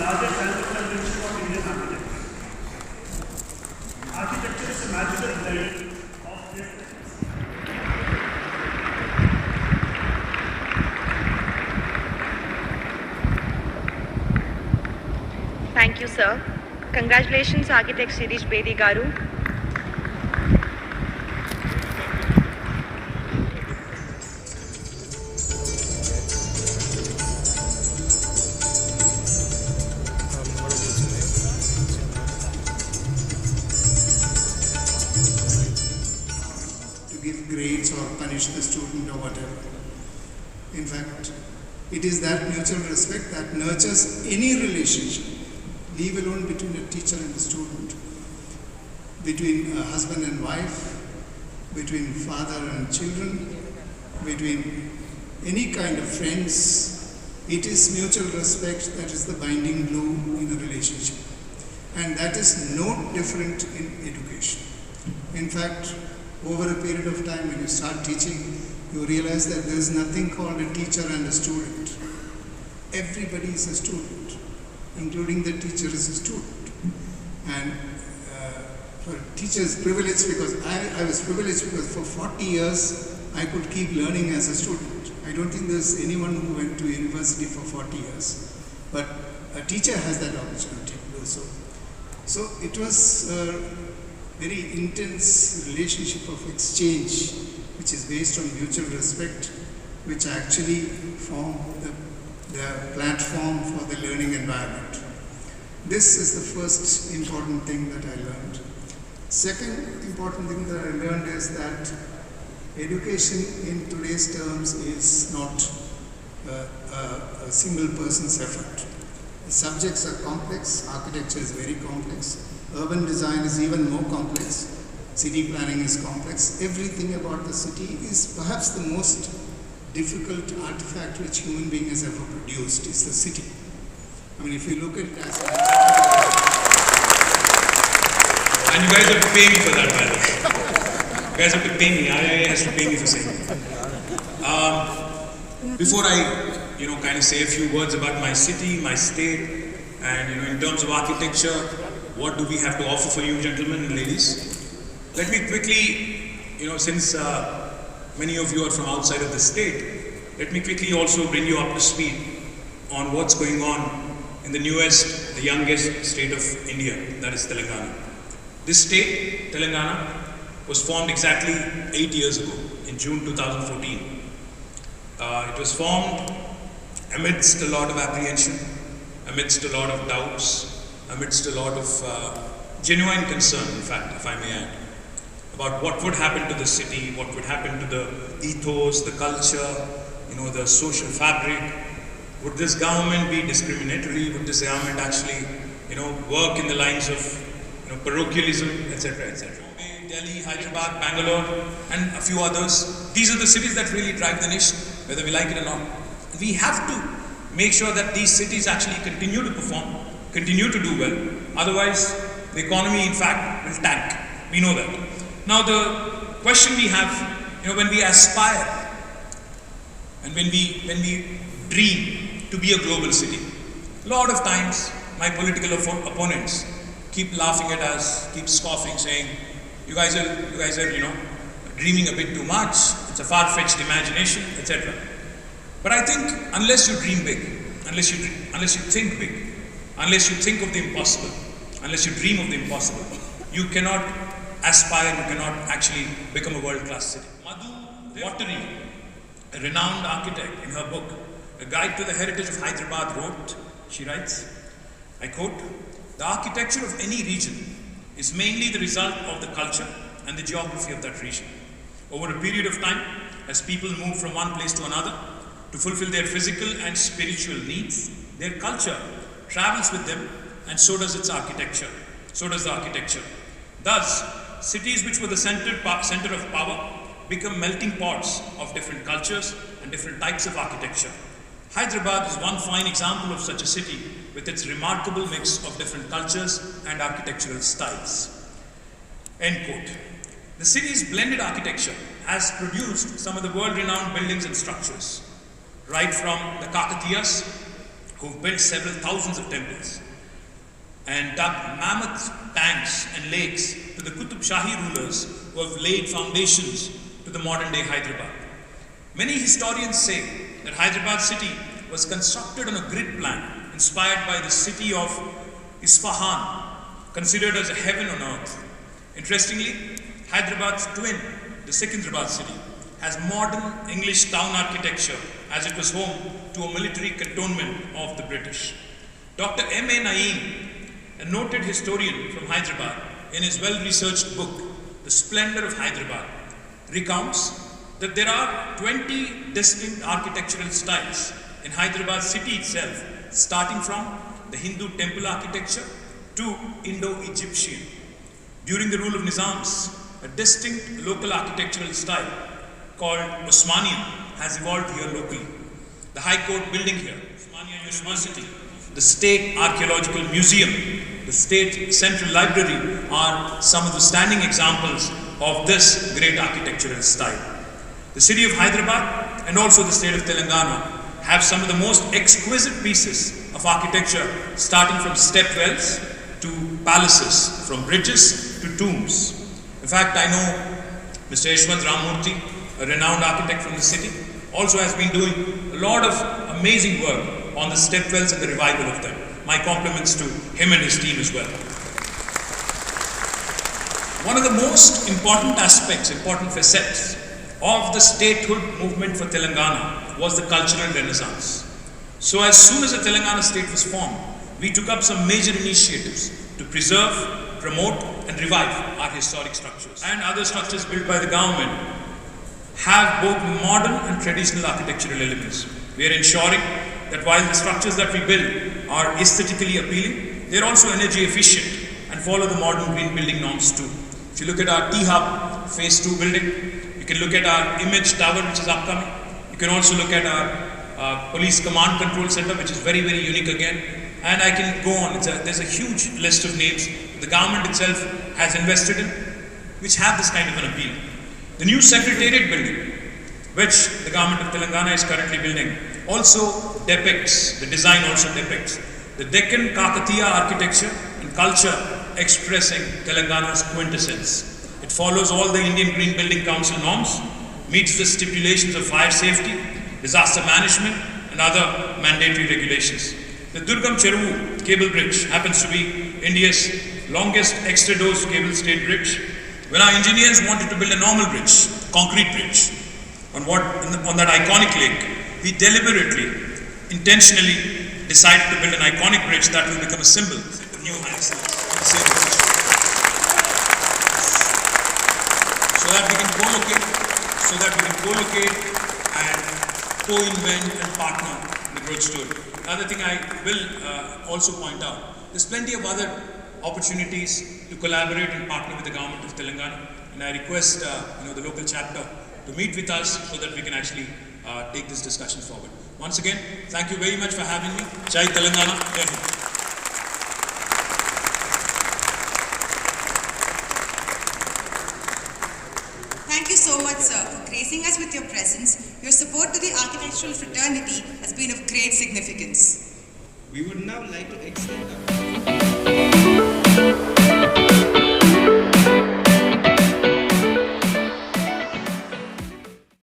largest annual convention of Indian architects. Architecture is a magical blend of aesthetics. Thank you, sir. Congratulations, Architect Shirish Bedi Garu. To give grades or punish the student or whatever. In fact, it is that mutual respect that nurtures any relationship, leave alone between a teacher and a student, between a husband and wife, between father and children, between any kind of friends. It is mutual respect that is the binding glue in a relationship. And that is no different in education. In fact, over a period of time when you start teaching, you realize that there is nothing called a teacher and a student. Everybody is a student, including the teacher is a student. And for teachers, privilege, because I was privileged because for 40 years I could keep learning as a student. I don't think there's anyone who went to university for 40 years, but a teacher has that opportunity to do so. So it was a very intense relationship of exchange, which is based on mutual respect, which actually form the platform for the learning environment. This is the first important thing that I learned. Second important thing that I learned is that education in today's terms is not a single person's effort. The subjects are complex, architecture is very complex, urban design is even more complex, city planning is complex. Everything about the city is perhaps the most difficult artifact which human being has ever produced is the city. I mean, if you look at it as and you guys have to pay me for that, by the way. You guys have to pay me. IIA has to pay me for saying that. Before I, kind of say a few words about my city, my state, and in terms of architecture, what do we have to offer for you, gentlemen and ladies? Let me quickly, since many of you are from outside of the state, let me quickly also bring you up to speed on what's going on in the newest, the youngest state of India, that is Telangana. This state, Telangana, was formed exactly 8 years ago, in June 2014. It was formed amidst a lot of apprehension, amidst a lot of doubts, amidst a lot of genuine concern, in fact, if I may add, about what would happen to the city, what would happen to the ethos, the culture, the social fabric. Would this government be discriminatory? Would this government actually, work in the lines of, parochialism, etc., etc. Delhi, Hyderabad, Bangalore, and a few others. These are the cities that really drive the nation, whether we like it or not. We have to make sure that these cities actually continue to perform, continue to do well. Otherwise, the economy, in fact, will tank. We know that. Now, the question we have, when we aspire and when we dream to be a global city, a lot of times my political opponents keep laughing at us, keep scoffing, saying, you guys are, dreaming a bit too much. It's a far-fetched imagination, etc. But I think unless you dream big, unless you think big, unless you think of the impossible, unless you dream of the impossible, you cannot aspire, you cannot actually become a world-class city. Madhu Wattery, a renowned architect, in her book, A Guide to the Heritage of Hyderabad, wrote, she writes, I quote, "The architecture of any region is mainly the result of the culture and the geography of that region. Over a period of time, as people move from one place to another to fulfill their physical and spiritual needs, their culture travels with them, and so does its architecture. So does the architecture. Thus, cities which were the center of power become melting pots of different cultures and different types of architecture. Hyderabad is one fine example of such a city with its remarkable mix of different cultures and architectural styles." End quote. The city's blended architecture has produced some of the world-renowned buildings and structures, right from the Kakatiyas, who've built several thousands of temples and dug mammoth tanks and lakes, to the Qutub Shahi rulers who have laid foundations to the modern day Hyderabad. Many historians say that Hyderabad city was constructed on a grid plan inspired by the city of Isfahan, considered as a heaven on earth. Interestingly, Hyderabad's twin, the Secunderabad city, has modern English town architecture, as it was home to a military cantonment of the British. Dr. M.A. Naeem, a noted historian from Hyderabad, in his well-researched book, The Splendor of Hyderabad, recounts that there are 20 distinct architectural styles in Hyderabad city itself, starting from the Hindu temple architecture to Indo-Egyptian. During the rule of Nizams, a distinct local architectural style called Osmanian has evolved here locally. The High Court building here, Osmania University, the State Archaeological Museum, the State Central Library are some of the standing examples of this great architectural style. The city of Hyderabad and also the state of Telangana have some of the most exquisite pieces of architecture, starting from stepwells to palaces, from bridges to tombs. In fact, I know Mr. Yashwant Ramurthy, a renowned architect from the city, also has been doing a lot of amazing work on the stepwells and the revival of them. My compliments to him and his team as well. One of the most important aspects, important facets of the statehood movement for Telangana was the cultural renaissance. So as soon as the Telangana state was formed, we took up some major initiatives to preserve, promote and revive our historic structures. And other structures built by the government have both modern and traditional architectural elements. We are ensuring that while the structures that we build are aesthetically appealing, they are also energy efficient and follow the modern green building norms too. If you look at our T-Hub Phase 2 building, you can look at our image tower which is upcoming. You can also look at our police command control center, which is very, very unique again. And I can go on. There's a huge list of names the government itself has invested in, which have this kind of an appeal. The new Secretariat building, which the government of Telangana is currently building, also depicts, the design also depicts the Deccan Kakatiya architecture and culture expressing Telangana's quintessence. It follows all the Indian Green Building Council norms, meets the stipulations of fire safety, disaster management and other mandatory regulations. The Durgam Cheruvu cable bridge happens to be India's longest extra-dose cable-stayed bridge. When our engineers wanted to build a normal bridge, concrete bridge, on that iconic lake, we deliberately, intentionally decided to build an iconic bridge that will become a symbol of new heights. So that we can co-locate and co-invent and partner in the growth story. Another thing I will also point out, there's plenty of other opportunities to collaborate and partner with the government of Telangana, and I request the local chapter to meet with us so that we can actually take this discussion forward. Once again, thank you very much for having me. Jai Telangana. Jai Hind. Thank you so much, sir, for gracing us with your presence. Your support to the architectural fraternity has been of great significance. We would now like to extend our